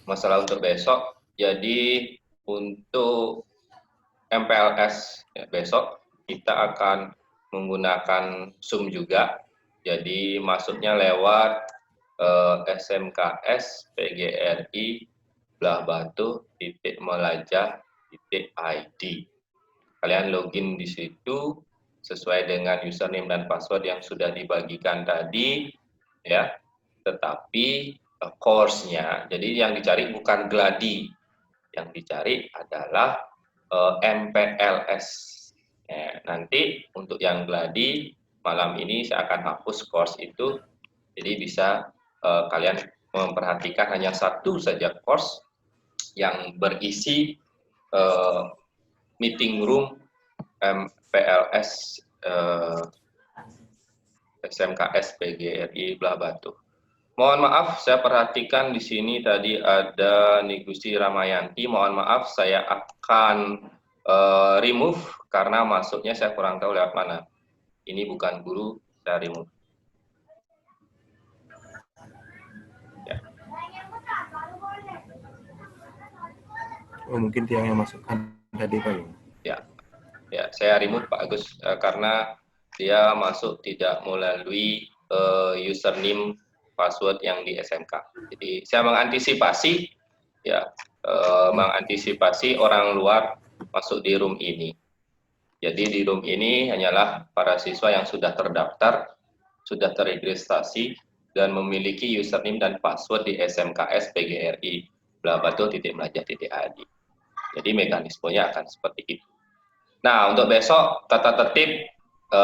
masalah untuk besok. Jadi untuk MPLS ya, besok kita akan menggunakan Zoom juga. Jadi masuknya lewat SMKS PGRI Belah Batu Melajah ID. Kalian login di situ sesuai dengan username dan password yang sudah dibagikan tadi, ya. Tetapi course-nya, jadi yang dicari bukan gladi, yang dicari adalah MPLS. Nanti untuk yang gladi malam ini saya akan hapus course itu, jadi bisa kalian memperhatikan hanya satu saja course yang berisi meeting room MPLS SMKS PGRI Belah Batu. Mohon maaf, saya perhatikan di sini tadi ada Nigusti Ramayanti. Mohon maaf, saya akan remove karena masuknya saya kurang tahu lewat mana. Ini bukan guru, saya remove. Ya. Oh, mungkin Tiang yang masukkan tadi Pak. Ya, saya remove Pak Agus karena dia masuk tidak melalui username password yang di SMK. Jadi saya mengantisipasi ya mengantisipasi orang luar masuk di room ini. Jadi di room ini hanyalah para siswa yang sudah terdaftar, sudah teregistrasi dan memiliki username dan password di SMKS PGRI Blabatu.melajah.id. Jadi mekanismenya akan seperti itu. Nah, untuk besok tata tertib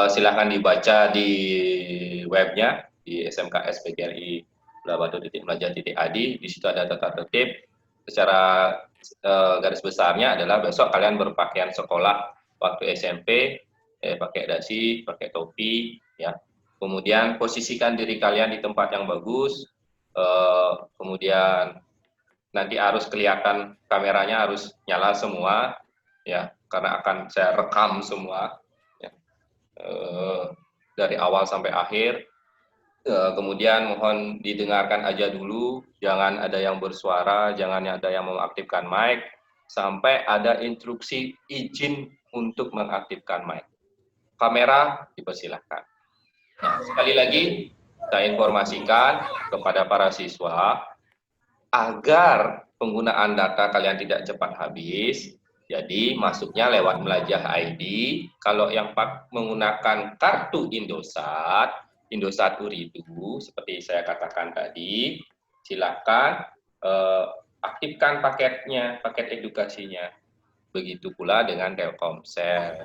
silahkan dibaca di webnya di SMKS PGRI Blabatu.melajah.id. Di situ ada tata tertib. Secara garis besarnya adalah besok kalian berpakaian sekolah waktu SMP, pakai dasi, pakai topi, ya. Kemudian posisikan diri kalian di tempat yang bagus. Kemudian nanti harus kelihatan kameranya harus nyala semua, ya, karena akan saya rekam semua, ya, dari awal sampai akhir. Kemudian mohon didengarkan aja dulu, jangan ada yang bersuara, jangan ada yang mengaktifkan mic, sampai ada instruksi izin untuk mengaktifkan mic. Kamera dipersilahkan. Nah, sekali lagi, saya informasikan kepada para siswa, agar penggunaan data kalian tidak cepat habis, jadi masuknya lewat Melajah ID. Kalau yang menggunakan kartu Indosat, Indosat Uridu, seperti saya katakan tadi, silakan aktifkan paketnya, paket edukasinya. Begitu pula dengan Telkomsel.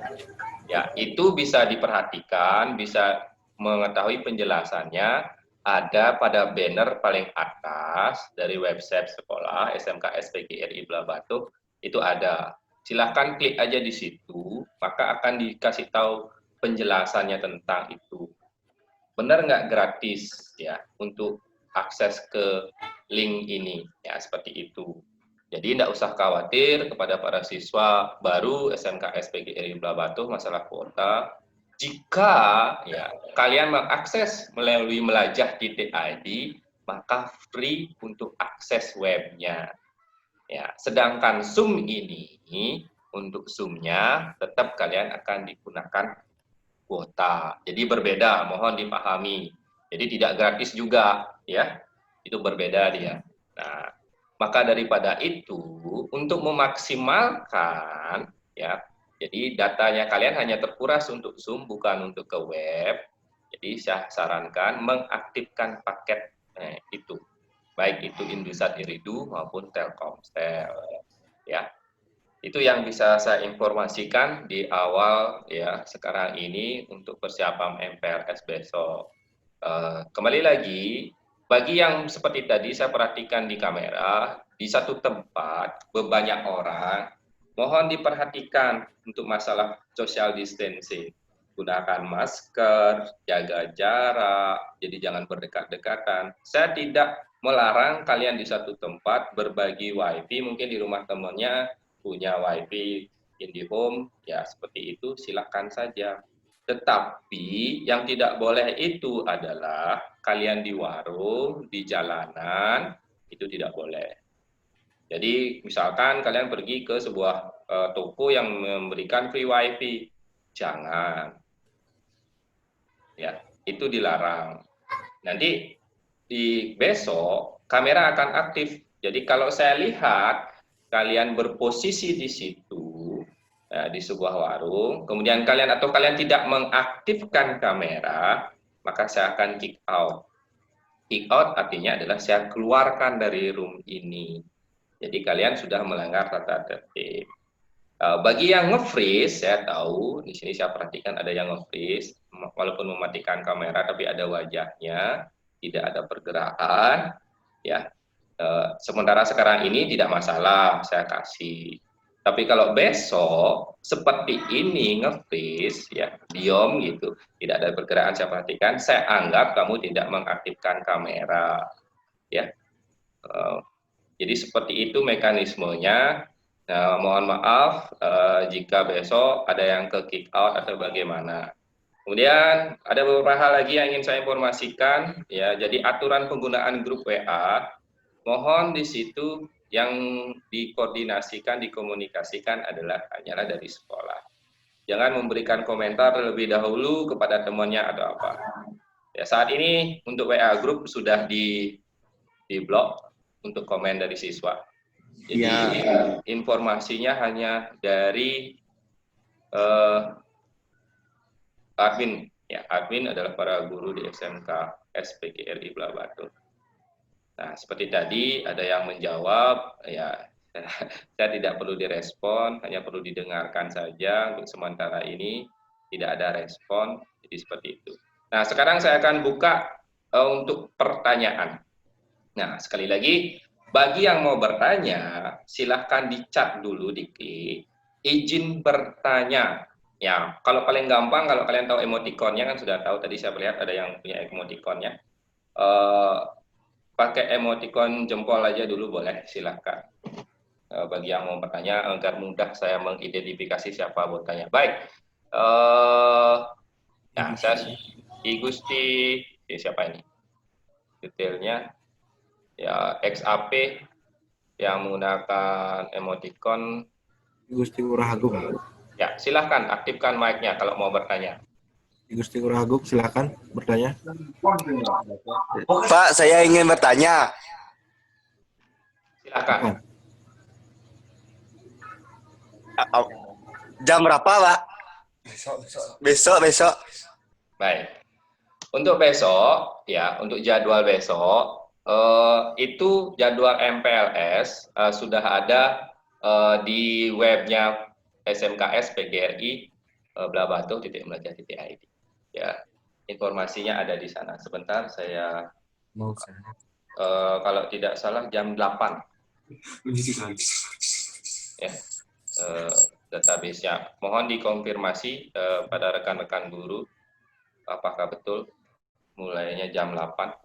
Ya, itu bisa diperhatikan, bisa mengetahui penjelasannya ada pada banner paling atas dari website sekolah SMKS PGRI Belah Batu, itu ada. Silahkan klik aja di situ, maka akan dikasih tahu penjelasannya tentang itu. Benar nggak gratis ya untuk akses ke link ini, ya seperti itu. Jadi tidak usah khawatir kepada para siswa baru SMKS PGRI Belah Batu masalah kuota. Jika ya kalian mengakses melalui melajah.id, maka free untuk akses webnya. Ya, sedangkan Zoom ini untuk Zoom-nya tetap kalian akan digunakan kuota. Jadi berbeda, mohon dipahami. Jadi tidak gratis juga, ya. Itu berbeda dia. Nah, maka daripada itu, untuk memaksimalkan, ya, jadi datanya kalian hanya terkuras untuk Zoom, bukan untuk ke web. Jadi saya sarankan mengaktifkan paket itu, baik itu Indosat Iridu maupun Telkomsel, ya. Itu yang bisa saya informasikan di awal ya sekarang ini untuk persiapan MPLS besok. Kembali lagi, bagi yang seperti tadi saya perhatikan di kamera, di satu tempat berbanyak orang, mohon diperhatikan untuk masalah social distancing. Gunakan masker, jaga jarak, jadi jangan berdekat-dekatan. Saya tidak melarang kalian di satu tempat berbagi wifi, mungkin di rumah temannya punya wifi IndiHome, ya seperti itu silakan saja. Tetapi yang tidak boleh itu adalah kalian di warung, di jalanan, Itu tidak boleh. Jadi misalkan kalian pergi ke sebuah toko yang memberikan free wifi, jangan. Ya, itu dilarang. Nanti di besok kamera akan aktif. Jadi kalau saya lihat kalian berposisi di situ, ya, di sebuah warung, kemudian kalian tidak mengaktifkan kamera, maka saya akan kick out. Kick out artinya adalah saya keluarkan dari room ini. Jadi kalian sudah melanggar tata tertib. Bagi yang nge-freeze, saya tahu di sini saya perhatikan ada yang nge-freeze, walaupun mematikan kamera tapi ada wajahnya, tidak ada pergerakan, ya. Sementara sekarang ini tidak masalah, saya kasih. Tapi kalau besok seperti ini nge-freeze, ya, diam gitu, tidak ada pergerakan, saya perhatikan, saya anggap kamu tidak mengaktifkan kamera, ya. Jadi seperti itu mekanismenya. Nah, mohon maaf jika besok ada yang ke kick out atau bagaimana. Kemudian ada beberapa hal lagi yang ingin saya informasikan, ya. Jadi aturan penggunaan grup WA, mohon di situ yang dikoordinasikan, dikomunikasikan hanyalah dari sekolah. Jangan memberikan komentar terlebih dahulu kepada temannya atau apa. Ya, saat ini untuk WA grup sudah di blok untuk komen dari siswa. Jadi informasinya hanya dari admin. Ya, admin adalah para guru di SMK SPGRI Belah Batu. Nah, seperti tadi ada yang menjawab, ya saya tidak perlu direspon, hanya perlu didengarkan saja. Untuk sementara ini tidak ada respon, jadi seperti itu. Nah, sekarang saya akan buka untuk pertanyaan. Nah, sekali lagi, bagi yang mau bertanya, silahkan dicat dulu diklik izin bertanya. Ya, kalau paling gampang, kalau kalian tahu emotikonnya kan sudah tahu, tadi saya lihat ada yang punya emotikonnya. Pakai emotikon jempol aja dulu boleh, silahkan. Bagi yang mau bertanya, agar mudah saya mengidentifikasi siapa bertanya. Baik, nah saya Gusti, siapa ini? Detailnya. Ya, XAP yang menggunakan emoticon Gusti Kurahagung. Ya, silahkan aktifkan mic-nya kalau mau bertanya. Gusti Kurahagung, silahkan bertanya. Pak, saya ingin bertanya. Silahkan. Jam berapa, Pak? Besok. Baik. Untuk besok, ya, untuk jadwal besok, itu jadwal MPLS sudah ada di webnya SMKS PGRI Blabatu.belajar.id. Ya, informasinya ada di sana. Sebentar saya kalau tidak salah jam 8. Ya, database-nya. Mohon dikonfirmasi pada rekan-rekan guru apakah betul mulainya jam 8.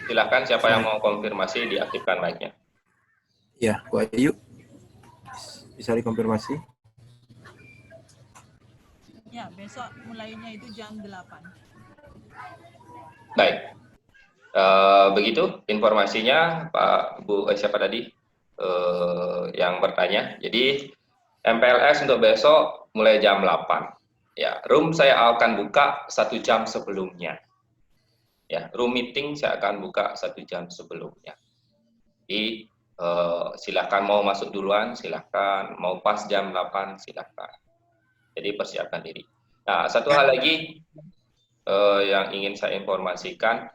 Silakan siapa yang mau konfirmasi diaktifkan mic-nya. Ya, Bu Ayu. Bisa dikonfirmasi? Ya, besok mulainya itu jam 8. Baik. Begitu informasinya Pak Bu siapa tadi yang bertanya. Jadi MPLS untuk besok mulai jam 8. Ya, room saya akan buka 1 jam sebelumnya. Ya, room meeting saya akan buka 1 jam sebelumnya. Jadi silakan mau masuk duluan, silakan mau pas jam 8 silakan. Jadi persiapkan diri. Nah, satu hal lagi yang ingin saya informasikan,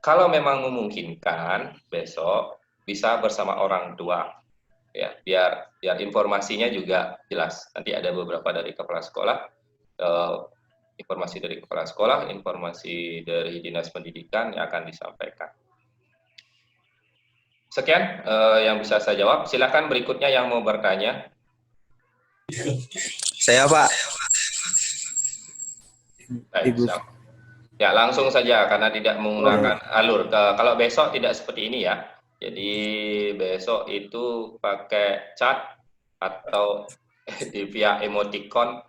kalau memang memungkinkan besok bisa bersama orang tua. Ya, biar informasinya juga jelas. Nanti ada beberapa dari kepala sekolah, informasi dari kepala sekolah, informasi dari dinas pendidikan yang akan disampaikan. Sekian yang bisa saya jawab. Silakan berikutnya yang mau bertanya. Saya, Pak. Baik, ya langsung saja karena tidak menggunakan alur. Kalau besok tidak seperti ini ya. Jadi besok itu pakai chat atau di via emoticon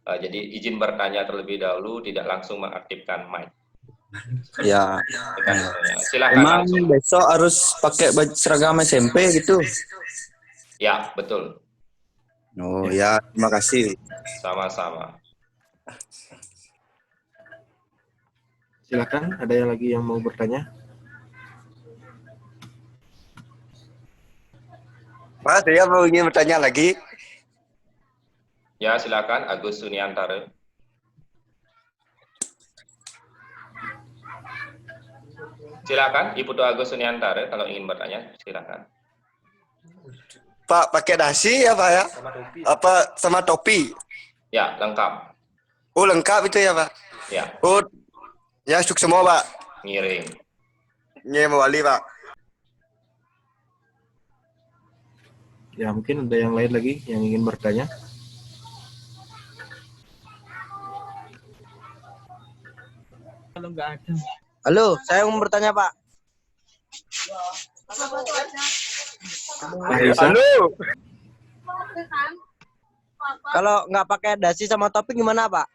Jadi izin bertanya terlebih dahulu, tidak langsung mengaktifkan mic. Ya. Mekanismenya. Silakan Emang langsung. besok harus pakai baju seragam SMP gitu? Ya, betul. Oh ya, terima kasih. Sama-sama. Silakan, ada yang lagi yang mau bertanya? Pak, saya mau ingin bertanya lagi. Ya, silakan Agus Suniantara. Silakan Ibu Agus Suniantara kalau ingin bertanya, silakan. Pak, pakai dasi ya Pak ya? Apa sama topi? Ya, lengkap. Oh, lengkap itu ya Pak? Ya, Oh, ya suk semua Pak. ngiring. Nye mewali Pak. Ya, mungkin ada yang lain lagi yang ingin bertanya. Kalau nggak ada. Halo, saya mau bertanya Pak. Raisa, Kalau nggak pakai dasi sama topi gimana Pak?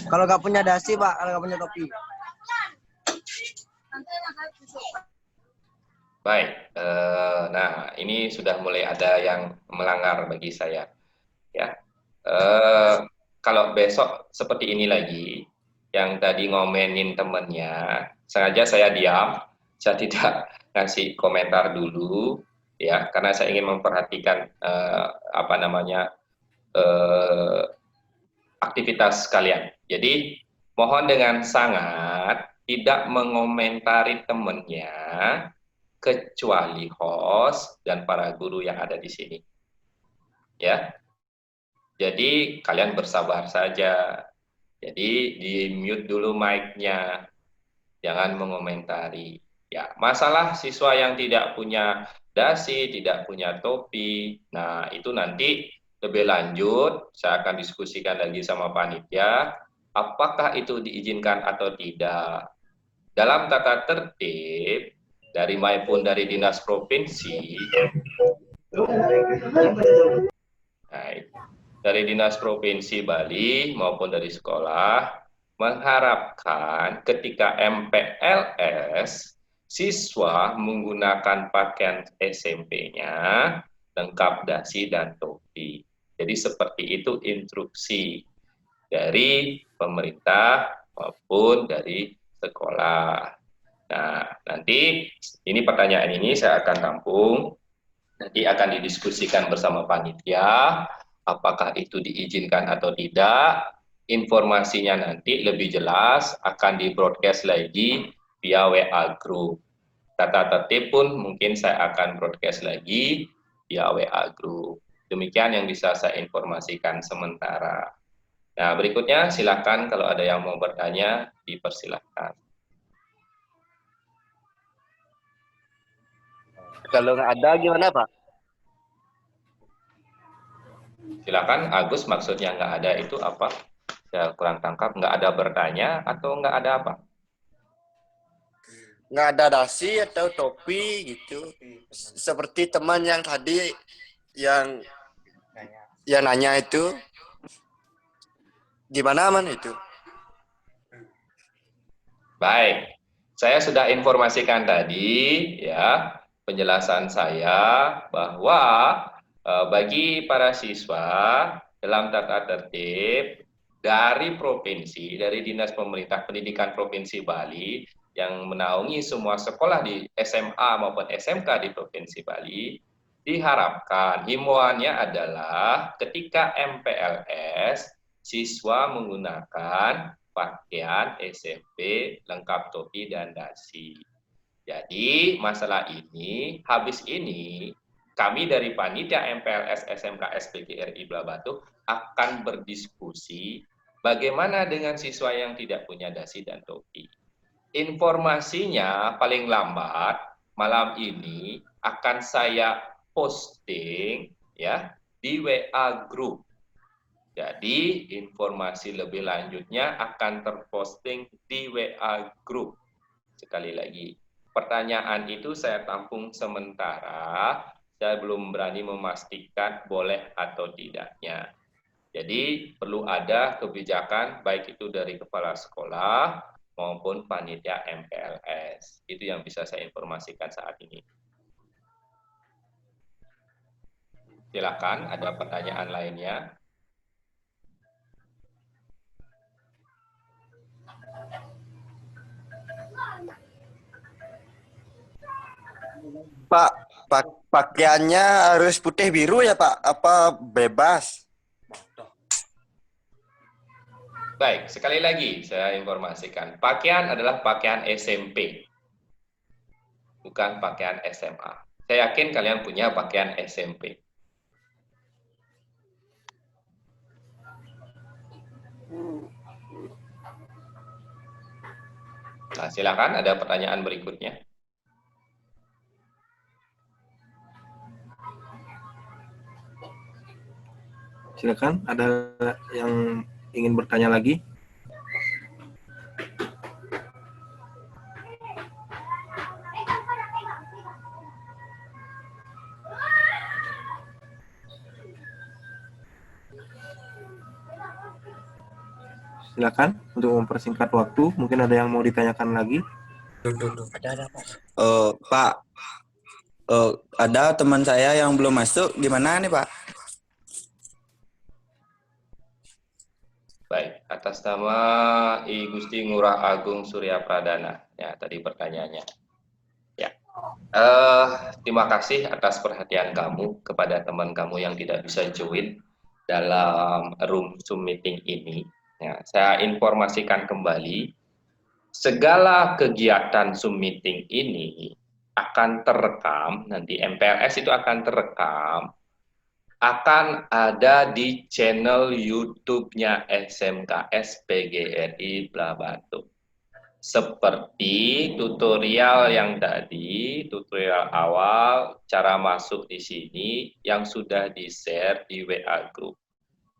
Kalau nggak punya dasi Pak, kalau nggak punya topi. Baik, nah ini sudah mulai ada yang melanggar bagi saya. Ya, kalau besok seperti ini lagi, yang tadi ngomenin temennya, sengaja saya diam, saya tidak ngasih komentar dulu, ya, karena saya ingin memperhatikan apa namanya aktivitas kalian. Jadi mohon dengan sangat tidak mengomentari temennya kecuali host dan para guru yang ada di sini. Ya. Jadi kalian bersabar saja. Jadi di-mute dulu mic-nya. Jangan mengomentari. Ya, masalah siswa yang tidak punya dasi, tidak punya topi. Nah, itu nanti lebih lanjut saya akan diskusikan lagi sama panitia apakah itu diizinkan atau tidak. Dalam tata tertib maupun dari dinas provinsi, dari dinas provinsi Bali maupun dari sekolah mengharapkan ketika MPLS siswa menggunakan pakaian SMP-nya lengkap dasi dan topi. Jadi seperti itu instruksi dari pemerintah maupun dari sekolah. Nah, nanti ini pertanyaan ini saya akan tampung, nanti akan didiskusikan bersama panitia, apakah itu diizinkan atau tidak. Informasinya nanti lebih jelas akan di-broadcast lagi via WA Group. Tata tertib pun mungkin saya akan broadcast lagi via WA Group. Demikian yang bisa saya informasikan sementara. Nah, berikutnya silakan kalau ada yang mau bertanya, dipersilahkan. Kalau nggak ada gimana Pak? Silakan Agus, maksudnya nggak ada itu apa? Saya kurang tangkap, nggak ada bertanya atau nggak ada apa? Nggak ada dasi atau topi gitu. Seperti teman yang tadi yang nanya itu. Gimana man itu? Baik, saya sudah informasikan tadi ya penjelasan saya bahwa bagi para siswa dalam tata tertib dari provinsi, dari Dinas Pemerintah Pendidikan Provinsi Bali yang menaungi semua sekolah di SMA maupun SMK di Provinsi Bali, diharapkan himbauannya adalah ketika MPLS siswa menggunakan pakaian SMP lengkap topi dan dasi. Jadi masalah ini, habis ini kami dari panitia MPLS SMK SPGRI Blabatu akan berdiskusi bagaimana dengan siswa yang tidak punya dasi dan topi. Informasinya paling lambat malam ini akan saya posting ya di WA Group. Jadi informasi lebih lanjutnya akan terposting di WA Group. Sekali lagi, pertanyaan itu saya tampung sementara, saya belum berani memastikan boleh atau tidaknya. Jadi perlu ada kebijakan baik itu dari kepala sekolah maupun panitia MPLS. Itu yang bisa saya informasikan saat ini. Silakan, ada pertanyaan lainnya? Pak, pakaiannya harus putih biru ya Pak? Apa bebas? Baik, sekali lagi saya informasikan. Pakaian adalah pakaian SMP, bukan pakaian SMA. Saya yakin kalian punya pakaian SMP. Nah, silakan ada pertanyaan berikutnya. Silakan, ada yang ingin bertanya lagi? Silakan untuk mempersingkat waktu. Mungkin ada yang mau ditanyakan lagi. Pak, ada teman saya yang belum masuk. Gimana nih, Pak? Baik, atas nama I Gusti Ngurah Agung Surya Pradana. Ya, tadi pertanyaannya. Ya, terima kasih atas perhatian kamu kepada teman kamu yang tidak bisa join dalam room Zoom meeting ini. Ya, saya informasikan kembali, segala kegiatan Zoom meeting ini akan terekam, nanti MPLS itu akan terekam, akan ada di channel YouTube-nya SMKS PGRI Blabatu. Seperti tutorial yang tadi, tutorial awal, cara masuk di sini yang sudah di-share di WA Group.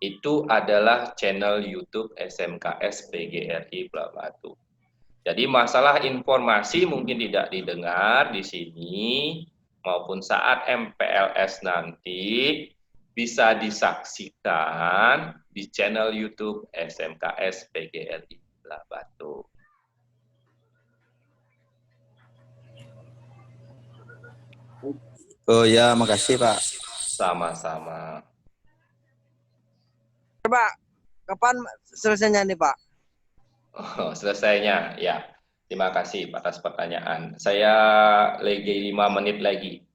Itu adalah channel YouTube SMKS PGRI Blabatu. Jadi masalah informasi mungkin tidak didengar di sini, maupun saat MPLS nanti, bisa disaksikan di channel YouTube SMKS PGRI Blabatu. Oh ya, makasih, Pak. Sama-sama. Pak, kapan selesainya nih Pak? Oh, selesainya, ya. Terima kasih atas pertanyaan. Saya lagi 5 menit lagi.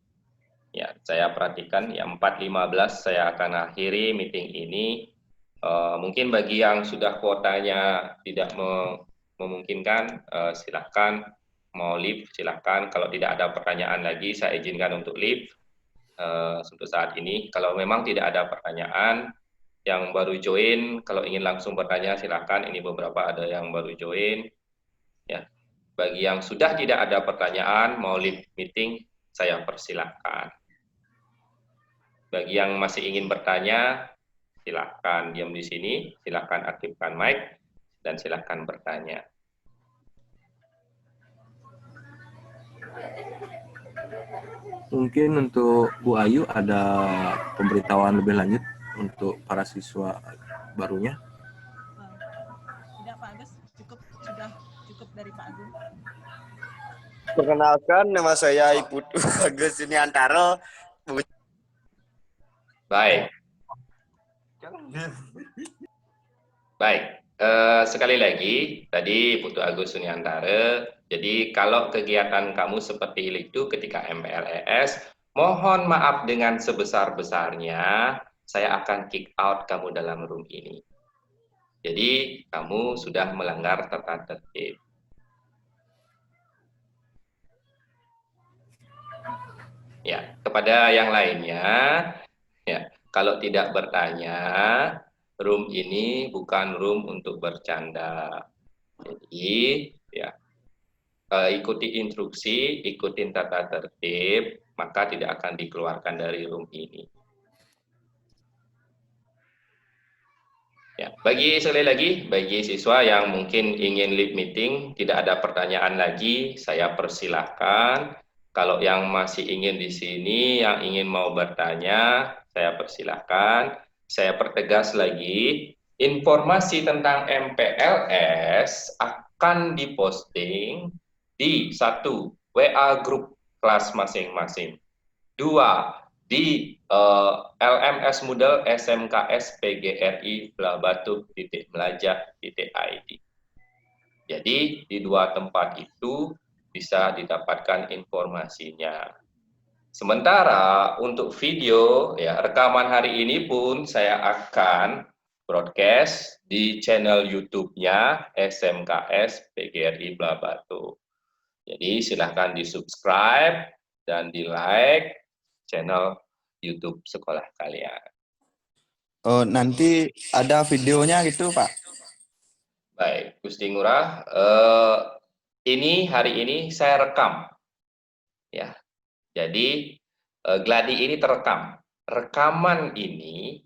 Ya, saya perhatikan ya 4.15 saya akan akhiri meeting ini. Mungkin bagi yang sudah kuotanya tidak memungkinkan, silahkan mau leave, silahkan. Kalau tidak ada pertanyaan lagi, saya izinkan untuk leave untuk saat ini. Kalau memang tidak ada pertanyaan, yang baru join, kalau ingin langsung bertanya silahkan. Ini beberapa ada yang baru join. Ya, bagi yang sudah tidak ada pertanyaan, mau leave meeting, saya persilahkan. Bagi yang masih ingin bertanya, silahkan diam di sini, silahkan aktifkan mic, dan silahkan bertanya. Mungkin untuk Bu Ayu ada pemberitahuan lebih lanjut untuk para siswa barunya. Tidak Pak Agus, sudah cukup dari Pak Agung. Perkenalkan, nama saya Ibu Agus Yuniantaro. Baik. Baik. Sekali lagi, tadi Putu Agus Sunyantara, jadi kalau kegiatan kamu seperti itu ketika MPLS, mohon maaf dengan sebesar-besarnya, saya akan kick out kamu dalam room ini. Jadi, kamu sudah melanggar tata tertib. Ya, kepada yang lainnya, ya, kalau tidak bertanya, room ini bukan room untuk bercanda. Jadi, ya, ikuti instruksi, ikutin tata tertib, maka tidak akan dikeluarkan dari room ini. Ya, sekali lagi, bagi siswa yang mungkin ingin lead meeting, tidak ada pertanyaan lagi, saya persilahkan. Kalau yang masih ingin di sini, yang ingin mau bertanya, saya persilahkan. Saya pertegas lagi, informasi tentang MPLS akan diposting di 1. WA grup kelas masing-masing. 2. Di LMS Moodle SMKS PGRI Blabatu.melajah.id. Jadi di 2 tempat itu bisa didapatkan informasinya. Sementara untuk video, ya rekaman hari ini pun saya akan broadcast di channel YouTube-nya SMKS PGRI Blabatu. Jadi silahkan di-subscribe dan di-like channel YouTube sekolah kalian. Oh, nanti ada videonya gitu, Pak. Baik, Gusti Ngurah, hari ini saya rekam, ya. Jadi gladi ini terekam. Rekaman ini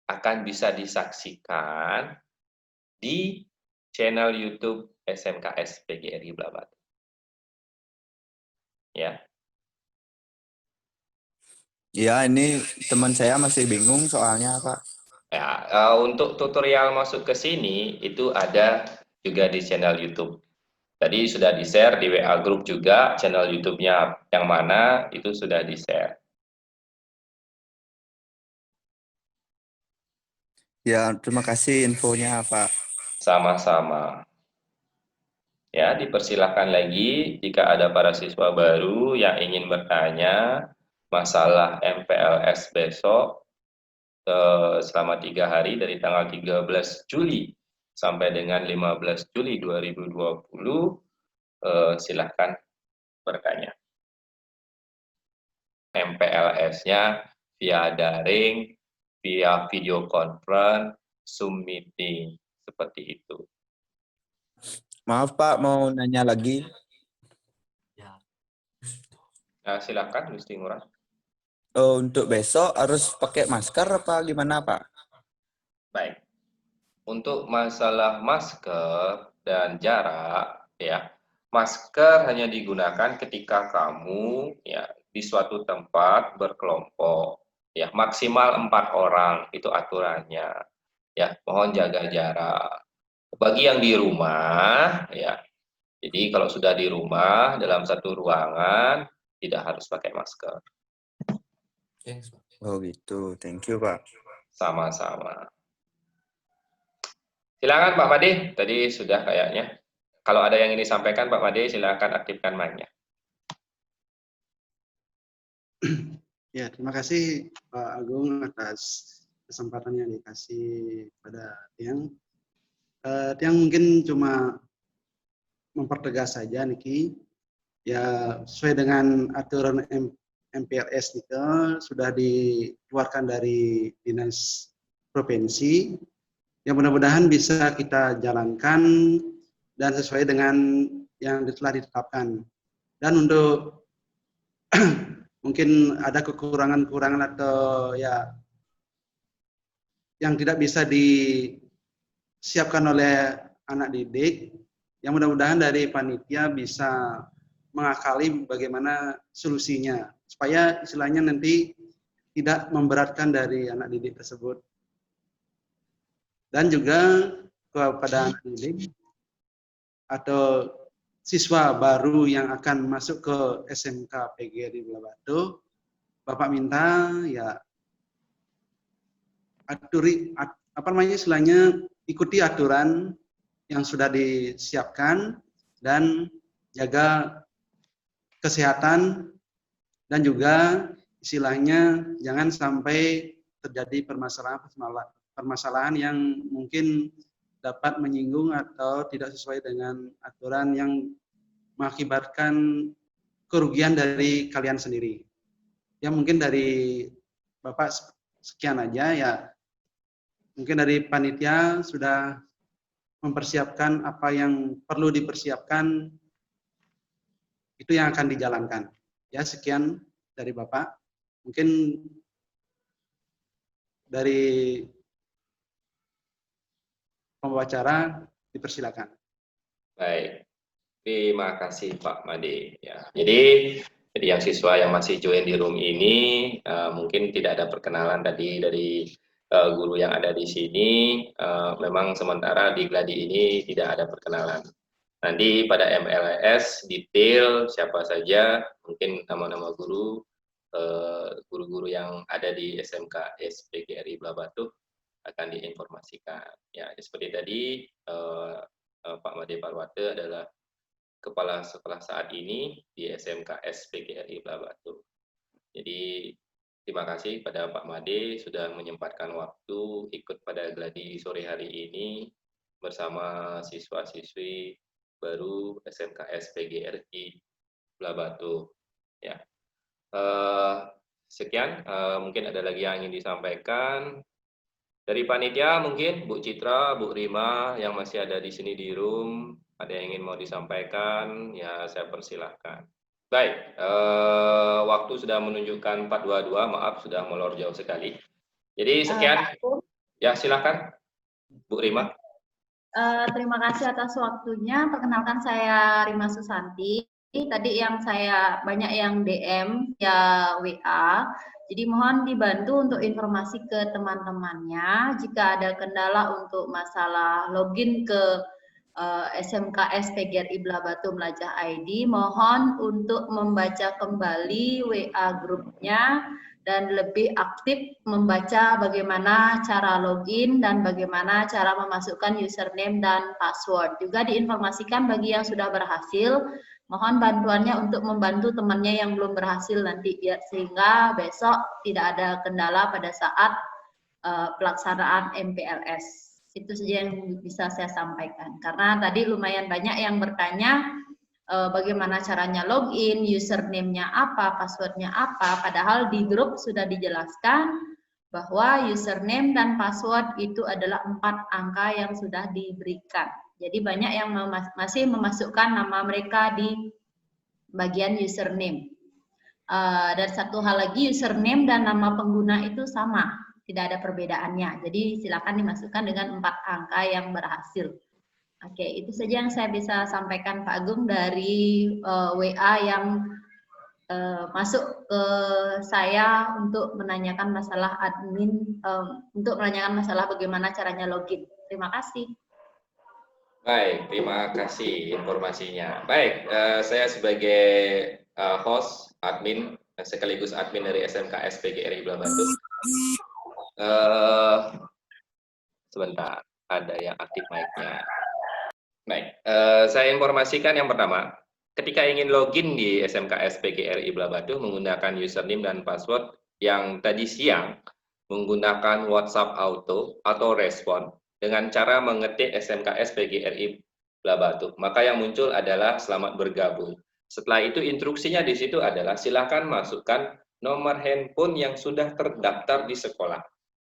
akan bisa disaksikan di channel YouTube SMKS PGRI Blabatu. Ya. Ya, ini teman saya masih bingung soalnya, Pak. Ya, untuk tutorial masuk ke sini itu ada juga di channel YouTube. Tadi sudah di-share di WA Group juga, channel YouTube-nya yang mana itu sudah di-share. Ya, terima kasih infonya, Pak. Sama-sama. Ya, dipersilahkan lagi jika ada para siswa baru yang ingin bertanya masalah MPLS besok selama 3 hari dari tanggal 13 Juli sampai dengan 15 Juli 2020, silahkan bertanya. MPLS-nya via daring, via video conference, Zoom meeting, seperti itu. Maaf, Pak, mau nanya lagi. Nah, silahkan, Gusti Ngurah. Oh, untuk besok harus pakai masker apa gimana, Pak? Baik. Untuk masalah masker dan jarak, ya, masker hanya digunakan ketika kamu ya di suatu tempat berkelompok, ya maksimal 4 orang itu aturannya. Ya, mohon jaga jarak. Bagi yang di rumah, ya, jadi kalau sudah di rumah dalam satu ruangan tidak harus pakai masker. Oh gitu, thank you, Pak. Sama-sama. Silakan Pak Made, tadi sudah kayaknya. Kalau ada yang ingin disampaikan Pak Made, silakan aktifkan mic-nya. Ya, terima kasih Pak Agung atas kesempatan yang dikasih pada Tiang. Tiang mungkin cuma mempertegas saja Niki. Ya, sesuai dengan aturan MPLS Niki sudah dikeluarkan dari Dinas Provinsi. Yang mudah-mudahan bisa kita jalankan dan sesuai dengan yang telah ditetapkan. Dan untuk mungkin ada kekurangan-kekurangan atau ya yang tidak bisa disiapkan oleh anak didik, yang mudah-mudahan dari panitia bisa mengakali bagaimana solusinya supaya istilahnya nanti tidak memberatkan dari anak didik tersebut. Dan juga kepada anak didik atau siswa baru yang akan masuk ke SMK PGRI Blabatu, Bapak minta ya istilahnya ikuti aturan yang sudah disiapkan dan jaga kesehatan dan juga istilahnya jangan sampai terjadi permasalahan yang mungkin dapat menyinggung atau tidak sesuai dengan aturan yang mengakibatkan kerugian dari kalian sendiri. Ya mungkin dari Bapak sekian aja ya. Mungkin dari panitia sudah mempersiapkan apa yang perlu dipersiapkan, itu yang akan dijalankan. Ya sekian dari Bapak. Mungkin dari pembawa acara dipersilakan. Baik, terima kasih Pak Made. Ya, jadi yang siswa yang masih join di room ini mungkin tidak ada perkenalan tadi dari guru yang ada di sini. Memang sementara di Gladi ini tidak ada perkenalan. Nanti pada MLS detail siapa saja, mungkin nama-nama guru, guru-guru yang ada di SMK SPGRI Belah Batu akan diinformasikan. Ya, seperti tadi Pak Made Parwate adalah kepala sekolah saat ini di SMK SPGRI Belah Batu. Jadi terima kasih pada Pak Made sudah menyempatkan waktu ikut pada gladi sore hari ini bersama siswa-siswi baru SMK SPGRI Belah Batu. Ya, sekian. Mungkin ada lagi yang ingin disampaikan. Dari panitia mungkin Bu Citra, Bu Rima yang masih ada di sini di room, ada yang ingin mau disampaikan, ya saya persilahkan. Baik, waktu sudah menunjukkan 4:22, maaf sudah molor jauh sekali. Jadi sekian, ya silakan Bu Rima. Terima kasih atas waktunya. Perkenalkan saya Rima Susanti. Tadi yang saya banyak yang DM ya WA. Jadi mohon dibantu untuk informasi ke teman-temannya jika ada kendala untuk masalah login ke SMK SPGRI Belah Batu Melajah ID, mohon untuk membaca kembali WA grupnya dan lebih aktif membaca bagaimana cara login dan bagaimana cara memasukkan username dan password. Juga diinformasikan bagi yang sudah berhasil, mohon bantuannya untuk membantu temannya yang belum berhasil nanti sehingga besok tidak ada kendala pada saat pelaksanaan MPLS. Itu saja yang bisa saya sampaikan. Karena tadi lumayan banyak yang bertanya bagaimana caranya login, username-nya apa, password-nya apa, padahal di grup sudah dijelaskan bahwa username dan password itu adalah 4 angka yang sudah diberikan. Jadi banyak yang masih memasukkan nama mereka di bagian username. Dan satu hal lagi, username dan nama pengguna itu sama, tidak ada perbedaannya. Jadi silakan dimasukkan dengan 4 angka yang berhasil. Oke, itu saja yang saya bisa sampaikan Pak Agung dari WA yang masuk ke saya untuk menanyakan masalah admin, untuk menanyakan masalah bagaimana caranya login. Terima kasih. Baik, terima kasih informasinya. Baik, saya sebagai host, admin, sekaligus admin dari SMK SPGRI Belah Batu. Sebentar, ada yang aktif mic-nya. Baik, saya informasikan yang pertama, ketika ingin login di SMK SPGRI Belah Batu menggunakan username dan password yang tadi siang menggunakan WhatsApp auto atau respon dengan cara mengetik SMK SPGRI Belah Batu, maka yang muncul adalah selamat bergabung. Setelah itu instruksinya di situ adalah silakan masukkan nomor handphone yang sudah terdaftar di sekolah.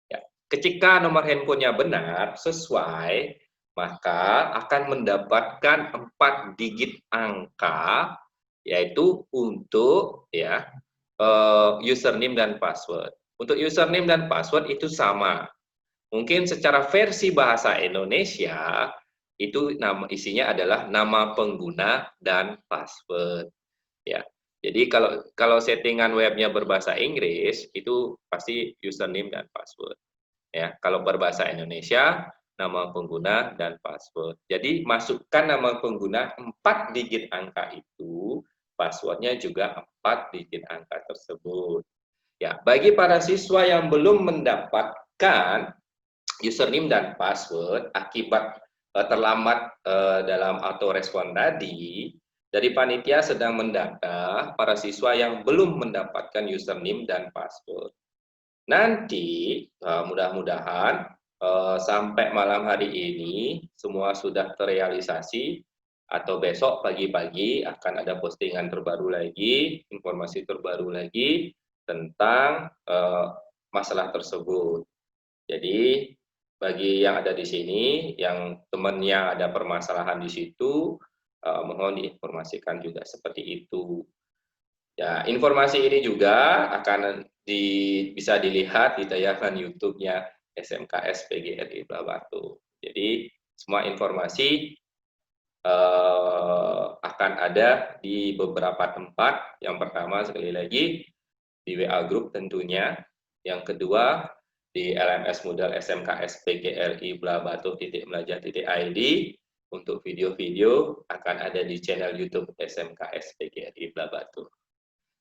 Ya. Ketika nomor handphonenya benar, sesuai, maka akan mendapatkan 4 digit angka, yaitu untuk ya username dan password. Untuk username dan password itu sama. Mungkin secara versi bahasa Indonesia itu isinya adalah nama pengguna dan password. Ya, jadi kalau settingan webnya berbahasa Inggris itu pasti username dan password. Ya, kalau berbahasa Indonesia nama pengguna dan password. Jadi masukkan nama pengguna 4 digit angka itu, passwordnya juga 4 digit angka tersebut. Ya, bagi para siswa yang belum mendapatkan username dan password akibat terlambat dalam autorespon tadi, dari panitia sedang mendata para siswa yang belum mendapatkan username dan password. Nanti mudah-mudahan sampai malam hari ini semua sudah terrealisasi atau besok pagi-pagi akan ada postingan terbaru lagi, informasi terbaru lagi tentang masalah tersebut. Jadi bagi yang ada di sini, yang temannya ada permasalahan di situ, mohon diinformasikan juga seperti itu. Ya, informasi ini juga akan bisa dilihat di tayangan YouTube-nya SMK SPGRI Belah Batu. Jadi Semua informasi akan ada di beberapa tempat. Yang pertama sekali lagi di WA Group tentunya. Yang kedua di LMS Moodle SMKS PGRI Blabatu.Belajar.id. Untuk video-video akan ada di channel YouTube SMKS PGRI Blabatu.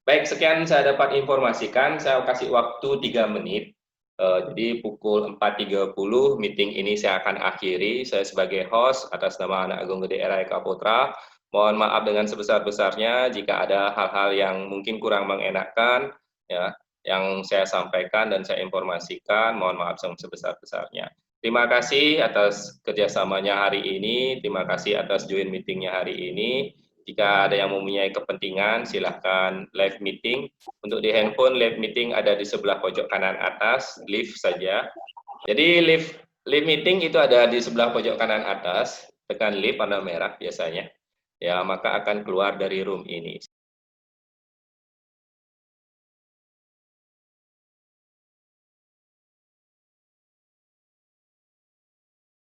Baik, sekian saya dapat informasikan. Saya kasih waktu 3 menit. Jadi pukul 4.30 meeting ini saya akan akhiri. Saya sebagai host atas nama Anak Agung Gede Era Eka Putra. Mohon maaf dengan sebesar-besarnya jika ada hal-hal yang mungkin kurang mengenakan, ya, yang saya sampaikan dan saya informasikan. Mohon maaf sebesar-besarnya. Terima kasih atas kerjasamanya hari ini. Terima kasih atas join meetingnya hari ini. Jika ada yang mempunyai kepentingan, silahkan live meeting. Untuk di handphone, live meeting ada di sebelah pojok kanan atas, live saja. Jadi live meeting itu ada di sebelah pojok kanan atas, tekan live warna merah biasanya. Ya, maka akan keluar dari room ini.